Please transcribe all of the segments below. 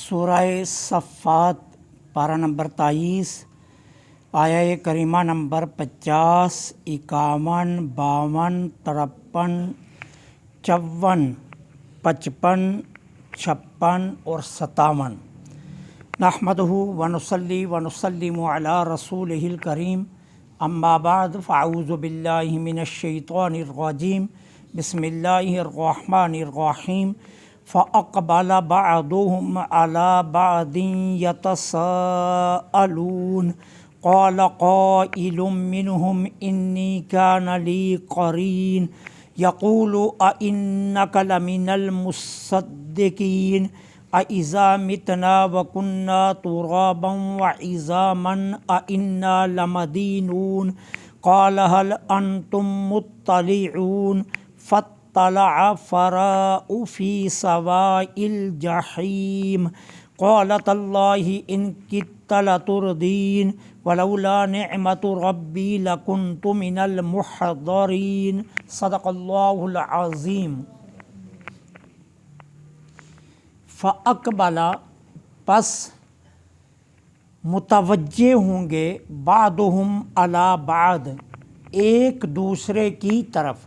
سورہ صفات پارہ نمبر 23 آیہ کریمہ نمبر 50، 51، 52، 53، 54، 55، 56 اور 57۔ نحمدہ ونصلی ونسلم علی رسولہ الکریم، اما بعد فاعوذ باللہ من الشیطان الرجیم، بسم اللہ الرحمن الرحیم۔ فَأَقْبَلَ بَعْضُهُمْ عَلَى بَعْضٍ يَتَسَاءَلُونَ قَالَ قَائِلٌ مِّنْهُمْ إِنِّي كَانَ لِي قَرِينٌ يَقُولُ أَإِنَّكَ لَمِنَ الْمُصَدِّقِينَ أَإِذَا مِتْنَا وَكُنَّا تُرَابًا وَعِظَامًا أَإِنَّا لَمَدِينُونَ قَالَ هَلْ أَنْتُمْ مُطَّلِعُونَ فَاطَّلَعَ فَرَآهُ فِي سَوَاءِ الْجَحِيمِ قَالَ تَاللَّهِ إِنْ كِدتَّ لَتُرْدِينِ وَلَوْلَا نِعْمَةُ رَبِّي لَكُنْتُ مِنَ الْمُحْضَرِينَ۔ صدق اللہ العظیم۔ فَأَقْبَلَ پس متوجہ ہوں گے، بعضهم علی بعض ایک دوسرے کی طرف،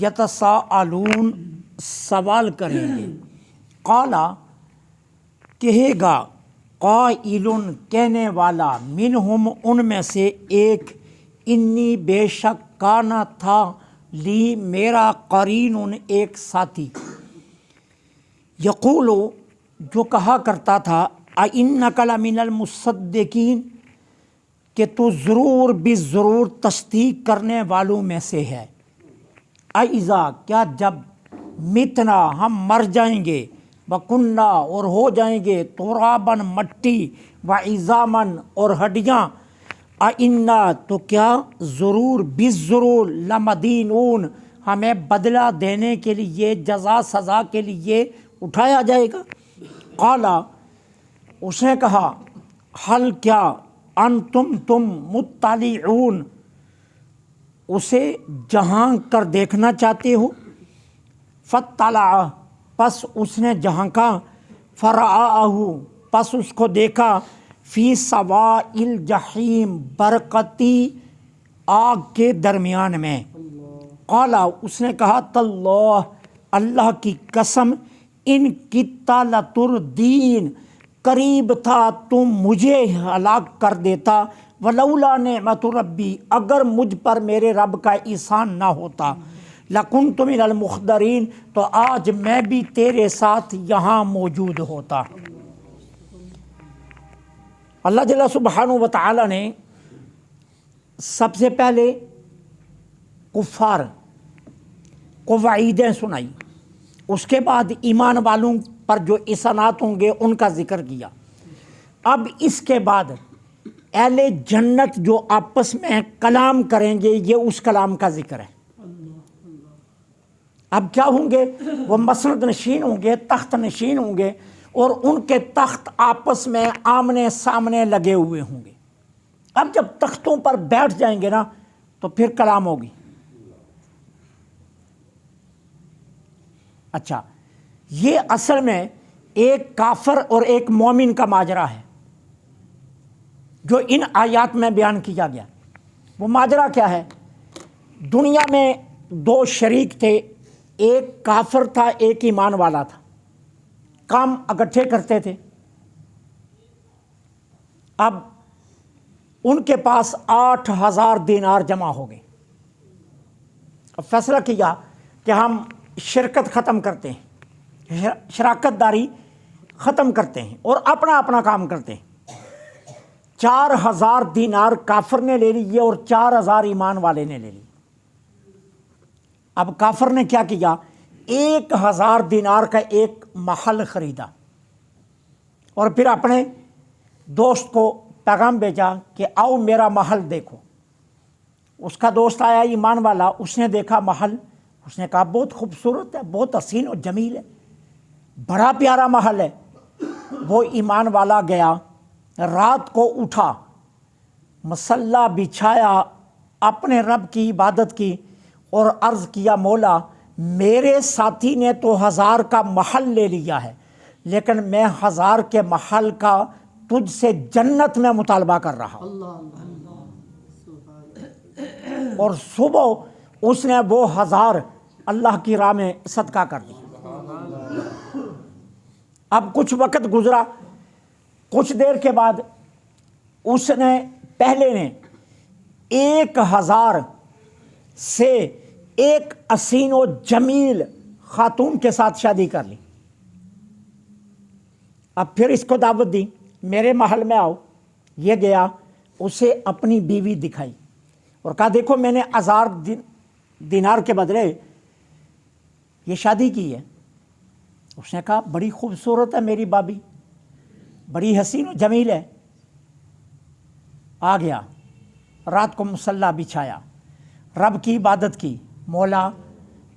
یتساءلون سوال کریں گے، قالا کہے گا، قائل کہنے والا، منہم ان میں سے ایک، انی بے شک، کانا تھا، لی میرا، قرین ایک ساتھی، یقولو جو کہا کرتا تھا، اِنَّکَ لَمِنَ الْمُصَدِّقِینَ کہ تو ضرور بالضرور تصدیق کرنے والوں میں سے ہے، اِذَا کیا جب، متنا ہم مر جائیں گے، وَكُنَّا اور ہو جائیں گے، تُرَابًا مٹی، وَعِظَامًا اور ہڈیاں، اِنَّا تو کیا ضرور بالضرور، لَمَدِینُون ہمیں بدلہ دینے کے لیے، جزا سزا کے لیے اٹھایا جائے گا۔ قالا اس نے کہا، حل کیا، انتم تم، مطلعون اسے جہاں کر دیکھنا چاہتے ہو، فاطلع پس اس نے جھانکا، فرآہ پس اس کو دیکھا، فی سواء الجحیم برقتی آگ کے درمیان میں، قالا اس نے کہا، تاللہ اللہ کی قسم، ان کدت لتردین قریب تھا تم مجھے ہلاک کر دیتا، ولولا نعمت ربی اگر مجھ پر میرے رب کا احسان نہ ہوتا، لکنت من المحضرین تو آج میں بھی تیرے ساتھ یہاں موجود ہوتا۔ اللہ جل سبحانہ و تعالی نے سب سے پہلے کفار کو وعیدیں سنائی، اس کے بعد ایمان والوں پر جو احسانات ہوں گے ان کا ذکر کیا۔ اب اس کے بعد اہل جنت جو آپس میں کلام کریں گے، یہ اس کلام کا ذکر ہے۔ اب کیا ہوں گے؟ وہ مسند نشین ہوں گے، تخت نشین ہوں گے، اور ان کے تخت آپس میں آمنے سامنے لگے ہوئے ہوں گے۔ اب جب تختوں پر بیٹھ جائیں گے نا تو پھر کلام ہوگی۔ اچھا، یہ اصل میں ایک کافر اور ایک مومن کا ماجرا ہے جو ان آیات میں بیان کیا گیا۔ وہ ماجرا کیا ہے؟ دنیا میں دو شریک تھے، ایک کافر تھا، ایک ایمان والا تھا، کام اکٹھے کرتے تھے۔ اب ان کے پاس 8,000 دینار جمع ہو گئے۔ اب فیصلہ کیا کہ ہم شرکت ختم کرتے ہیں، شراکت داری ختم کرتے ہیں اور اپنا اپنا کام کرتے ہیں۔ 4,000 دینار کافر نے لے لیے اور 4,000 ایمان والے نے لے لیے۔ اب کافر نے کیا کیا؟ 1,000 دینار کا ایک محل خریدا اور پھر اپنے دوست کو پیغام بھیجا کہ آؤ میرا محل دیکھو۔ اس کا دوست آیا ایمان والا، اس نے دیکھا محل، اس نے کہا بہت خوبصورت ہے، بہت حسین اور جمیل ہے، بڑا پیارا محل ہے۔ وہ ایمان والا گیا، رات کو اٹھا، مصلی بچھایا، اپنے رب کی عبادت کی اور عرض کیا، مولا میرے ساتھی نے تو 1,000 کا محل لے لیا ہے، لیکن میں 1000 کے محل کا تجھ سے جنت میں مطالبہ کر رہا ہوں۔ اور صبح اس نے وہ 1000 اللہ کی راہ میں صدقہ کر دی۔ اب کچھ وقت گزرا، کچھ دیر کے بعد اس نے پہلے نے 1000 سے ایک حسین و جمیل خاتون کے ساتھ شادی کر لی۔ اب پھر اس کو دعوت دی، میرے محل میں آؤ۔ یہ گیا، اسے اپنی بیوی دکھائی اور کہا دیکھو میں نے 1000 دینار کے بدلے یہ شادی کی ہے۔ اس نے کہا بڑی خوبصورت ہے میری بابی، بڑی حسین و جمیل ہے۔ آ گیا، رات کو مصلی بچھایا، رب کی عبادت کی، مولا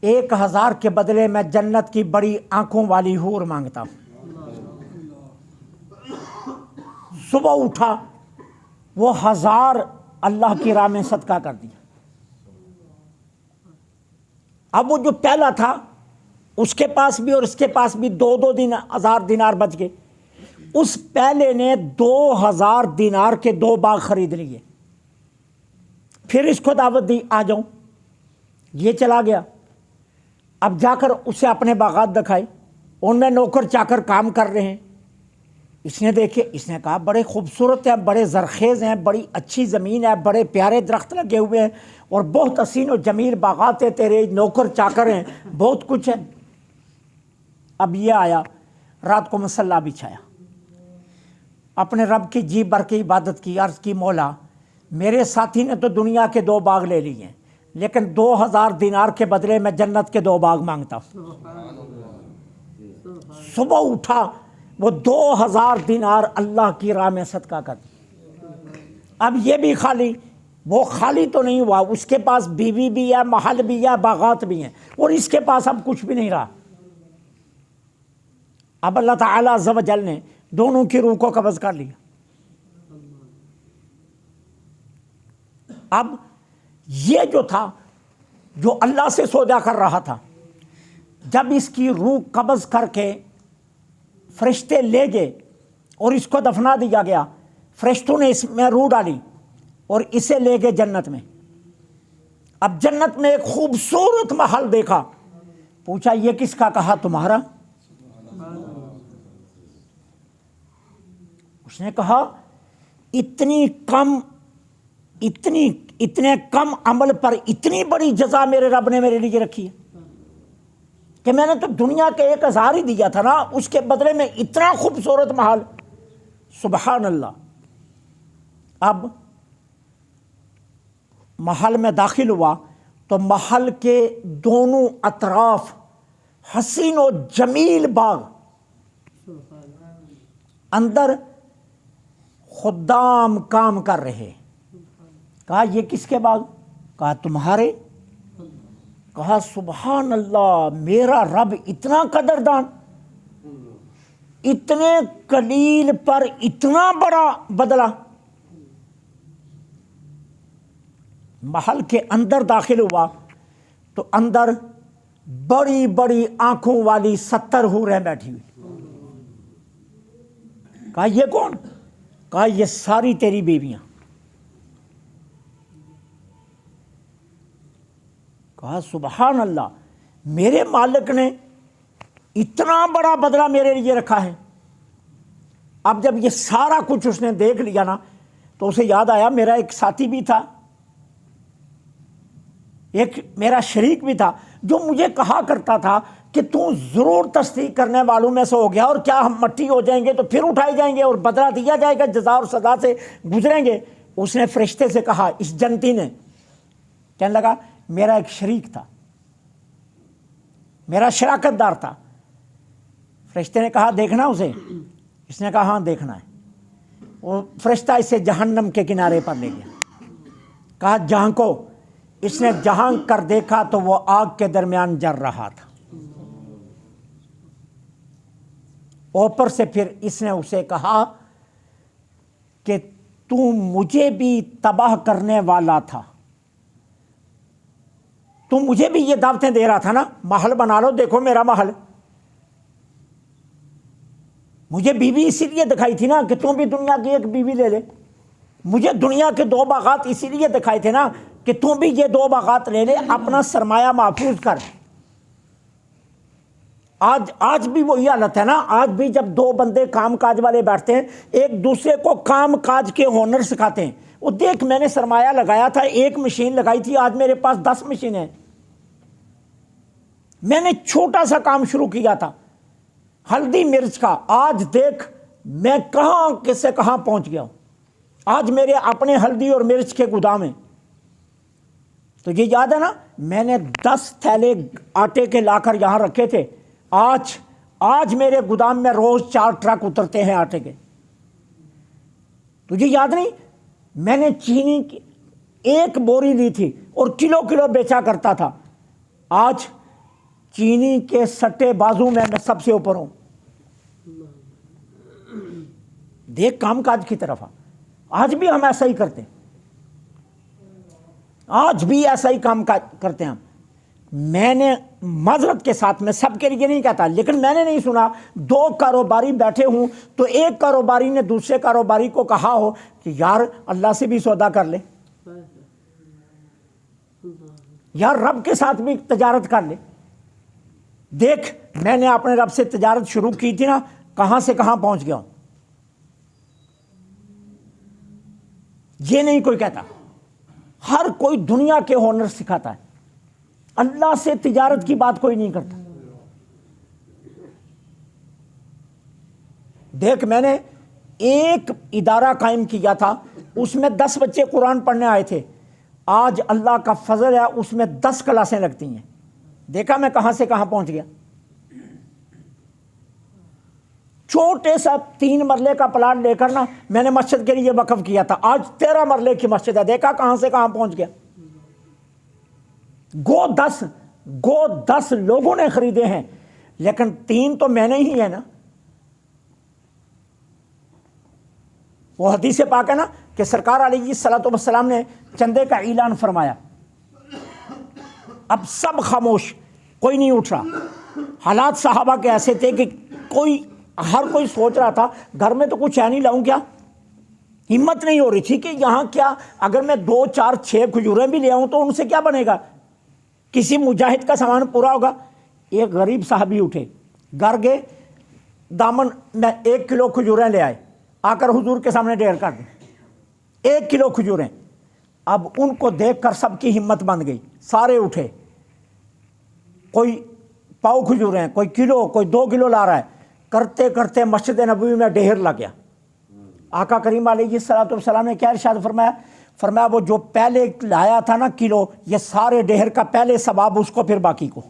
1000 کے بدلے میں جنت کی بڑی آنکھوں والی حور مانگتا ہوں۔ صبح اٹھا، وہ 1000 اللہ کی راہ میں صدقہ کر دیا۔ اب وہ جو پہلا تھا اس کے پاس بھی اور اس کے پاس بھی 2,000 دینار بچ گئے۔ اس پہلے نے 2000 دینار کے 2 باغ خرید لیے۔ پھر اس کو دعوت دی، آ جاؤ۔ یہ چلا گیا، اب جا کر اسے اپنے باغات دکھائے، ان میں نوکر چاکر کام کر رہے ہیں۔ اس نے دیکھے، اس نے کہا بڑے خوبصورت ہیں، بڑے زرخیز ہیں، بڑی اچھی زمین ہے، بڑے پیارے درخت لگے ہوئے ہیں اور بہت حسین و جمیل باغات ہیں، تیرے نوکر چاکر ہیں، بہت کچھ ہے۔ اب یہ آیا، رات کو مصلی بچھایا، اپنے رب کی جی بھر کے عبادت کی، عرض کی مولا میرے ساتھی نے تو دنیا کے 2 باغ لے لیے ہیں، لیکن 2000 دینار کے بدلے میں جنت کے 2 باغ مانگتا ہوں۔ صبح اٹھا، وہ 2000 دینار اللہ کی راہ میں صدقہ کر دی۔ اب یہ بھی خالی، وہ خالی تو نہیں ہوا، اس کے پاس بیوی بھی ہے، محل بھی ہے، باغات بھی ہیں، اور اس کے پاس اب کچھ بھی نہیں رہا۔ اب اللہ تعالیٰ عز و جل نے دونوں کی روح کو قبض کر لیا۔ اب یہ جو تھا، جو اللہ سے سودا کر رہا تھا، جب اس کی روح قبض کر کے فرشتے لے گئے اور اس کو دفنا دیا گیا، فرشتوں نے اس میں روح ڈالی اور اسے لے گئے جنت میں۔ اب جنت میں ایک خوبصورت محل دیکھا، پوچھا یہ کس کا؟ کہا تمہارا۔ اس نے کہا اتنے کم عمل پر اتنی بڑی جزا میرے رب نے میرے لیے رکھی ہے کہ میں نے تو دنیا کے 1000 ہی دیا تھا نا، اس کے بدلے میں اتنا خوبصورت محل۔ سبحان اللہ۔ اب محل میں داخل ہوا تو محل کے دونوں اطراف حسین و جمیل باغ، اندر خدام کام کر رہے۔ کہا یہ کس کے باغ؟ کہا تمہارے۔ کہا سبحان اللہ، میرا رب اتنا قدردان، اتنے قلیل پر اتنا بڑا بدلہ۔ محل کے اندر داخل ہوا تو اندر بڑی بڑی آنکھوں والی 70 حوریں بیٹھی ہوئی۔ کہا یہ کون؟ کہا یہ ساری تیری بیویاں۔ کہا سبحان اللہ، میرے مالک نے اتنا بڑا بدلہ میرے لیے رکھا ہے۔ اب جب یہ سارا کچھ اس نے دیکھ لیا نا تو اسے یاد آیا میرا ایک ساتھی بھی تھا، ایک میرا شریک بھی تھا، جو مجھے کہا کرتا تھا کہ تو ضرور تصدیق کرنے والوں میں سے ہو گیا، اور کیا ہم مٹی ہو جائیں گے تو پھر اٹھائے جائیں گے اور بدلہ دیا جائے گا، جزا اور سزا سے گزریں گے۔ اس نے فرشتے سے کہا، اس جنتی نے کہنے لگا میرا ایک شریک تھا، میرا شراکت دار تھا۔ فرشتے نے کہا دیکھنا اسے؟ اس نے کہا ہاں دیکھنا ہے۔ وہ فرشتہ اسے جہنم کے کنارے پر لے گیا، کہا جہاں کو۔ اس نے جہاں کر دیکھا تو وہ آگ کے درمیان جل رہا تھا۔ اوپر سے پھر اس نے اسے کہا کہ تو مجھے بھی تباہ کرنے والا تھا، تو مجھے بھی یہ دعوتیں دے رہا تھا نا، محل بنا لو، دیکھو میرا محل۔ مجھے بیوی اسی لیے دکھائی تھی نا کہ تم بھی دنیا کی ایک بیوی لے لے. مجھے دنیا کے 2 باغات اسی لیے دکھائے تھے نا کہ تم بھی یہ 2 باغات لے لے, اپنا سرمایہ محفوظ کر. آج بھی وہی حالت ہے نا. آج بھی جب 2 بندے کام کاج والے بیٹھتے ہیں, ایک دوسرے کو کام کاج کے ہنر سکھاتے ہیں. وہ دیکھ میں نے سرمایہ لگایا تھا, 1 مشین لگائی تھی, آج میرے پاس 10 مشینیں ہیں. میں نے چھوٹا سا کام شروع کیا تھا ہلدی مرچ کا, آج دیکھ میں کہاں کس سے کہاں پہنچ گیا ہوں. آج میرے اپنے ہلدی اور مرچ کے گودام ہیں. تو یہ یاد ہے نا, میں نے 10 تھیلے آٹے کے لا کر یہاں رکھے تھے. آج میرے گودام میں روز 4 ٹرک اترتے ہیں آٹے کے. تجھے یاد نہیں, میں نے چینی کی 1 بوری لی تھی اور کلو بیچا کرتا تھا. آج چینی کے سٹے بازو میں سب سے اوپر ہوں. دیکھ کام کاج کی طرف. آج بھی ہم ایسا ہی کرتے ہیں, آج بھی ایسا ہی کام کرتے ہیں ہم. میں نے معذرت کے ساتھ, میں سب کے لیے نہیں کہتا, لیکن میں نے نہیں سنا 2 کاروباری بیٹھے ہوں تو ایک کاروباری نے دوسرے کاروباری کو کہا ہو کہ یار اللہ سے بھی سودا کر لے, یار رب کے ساتھ بھی تجارت کر لے. دیکھ میں نے اپنے رب سے تجارت شروع کی تھی نا, کہاں سے کہاں پہنچ گیا ہوں. یہ نہیں کوئی کہتا, ہر کوئی دنیا کے ہنر سکھاتا ہے, اللہ سے تجارت کی بات کوئی نہیں کرتا. دیکھ میں نے ایک ادارہ قائم کیا تھا, اس میں 10 بچے قرآن پڑھنے آئے تھے. آج اللہ کا فضل ہے اس میں 10 کلاسیں لگتی ہیں. دیکھا میں کہاں سے کہاں پہنچ گیا. چھوٹے سا 3 مرلے کا پلاٹ لے کر نا میں نے مسجد کے لیے وقف کیا تھا, آج 13 مرلے کی مسجد ہے. دیکھا کہاں سے کہاں پہنچ گیا. گو 10 لوگوں نے خریدے ہیں, لیکن 3 تو میں نے ہی ہے نا. وہ حدیث پاک ہے نا کہ سرکار علیہ الصلوۃ والسلام نے چندے کا اعلان فرمایا, اب سب خاموش, کوئی نہیں اٹھ رہا. حالات صحابہ کے ایسے تھے کہ ہر کوئی سوچ رہا تھا گھر میں تو کچھ ہے نہیں, لاؤں کیا. ہمت نہیں ہو رہی تھی کہ یہاں کیا, اگر میں 2 4 6 کھجوریں بھی لے آؤں تو ان سے کیا بنے گا, کسی مجاہد کا سامان پورا ہوگا. ایک غریب صحابی اٹھے, گھر گئے, دامن میں 1 کلو کھجوریں لے آئے, آ کر حضور کے سامنے ڈھیر کر دیں. 1 کلو کھجوریں. اب ان کو دیکھ کر سب کی ہمت بن گئی, سارے اٹھے. کوئی پاؤ کھجوریں, کوئی کلو, کوئی 2 کلو لا رہا ہے. کرتے کرتے مسجد نبوی میں ڈھیر لگ گیا. آقا کریم علیہ الصلوۃ والسلام نے کیا ارشاد فرمایا وہ جو پہلے لایا تھا نا کلو, یہ سارے ڈھیر کا پہلے ثواب اس کو, پھر باقی کو.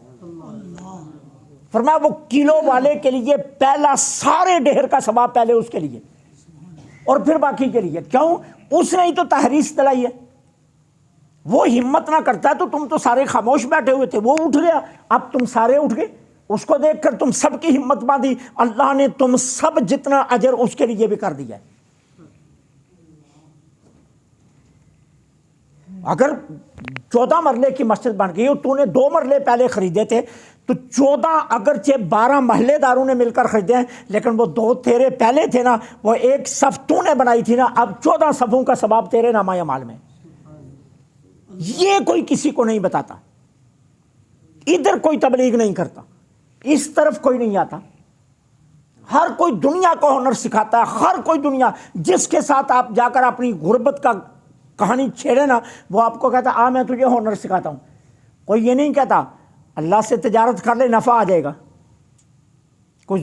فرمایا وہ کلو والے کے لیے پہلا سارے ڈھیر کا ثواب پہلے اس کے لیے اور پھر باقی کے لیے. کیوں؟ اس نے ہی تو تحریص دلائی ہے. وہ ہمت نہ کرتا تو تم تو سارے خاموش بیٹھے ہوئے تھے, وہ اٹھ گیا, اب تم سارے اٹھ گئے. اس کو دیکھ کر تم سب کی ہمت باندھی, اللہ نے تم سب جتنا اجر اس کے لیے بھی کر دیا ہے. اگر 14 مرلے کی مسجد بن گئی اور تو نے 2 مرلے پہلے خریدے تھے تو 14 اگرچہ 12 محلے داروں نے مل کر خریدے ہیں, لیکن وہ 2 تیرے پہلے تھے نا, وہ 1 صف تو نے بنائی تھی نا, اب 14 صفوں کا ثواب تیرے نامہ اعمال میں. یہ کوئی کسی کو نہیں بتاتا, ادھر کوئی تبلیغ نہیں کرتا, اس طرف کوئی نہیں آتا. ہر کوئی دنیا کو ہنر سکھاتا ہے, ہر کوئی دنیا. جس کے ساتھ آپ جا کر اپنی غربت کا کہانی چھیڑے نا, وہ آپ کو کہتا میں تجھے ہنر سکھاتا ہوں. کوئی یہ نہیں کہتا اللہ سے تجارت کر لے نفع آ جائے گا. کوئی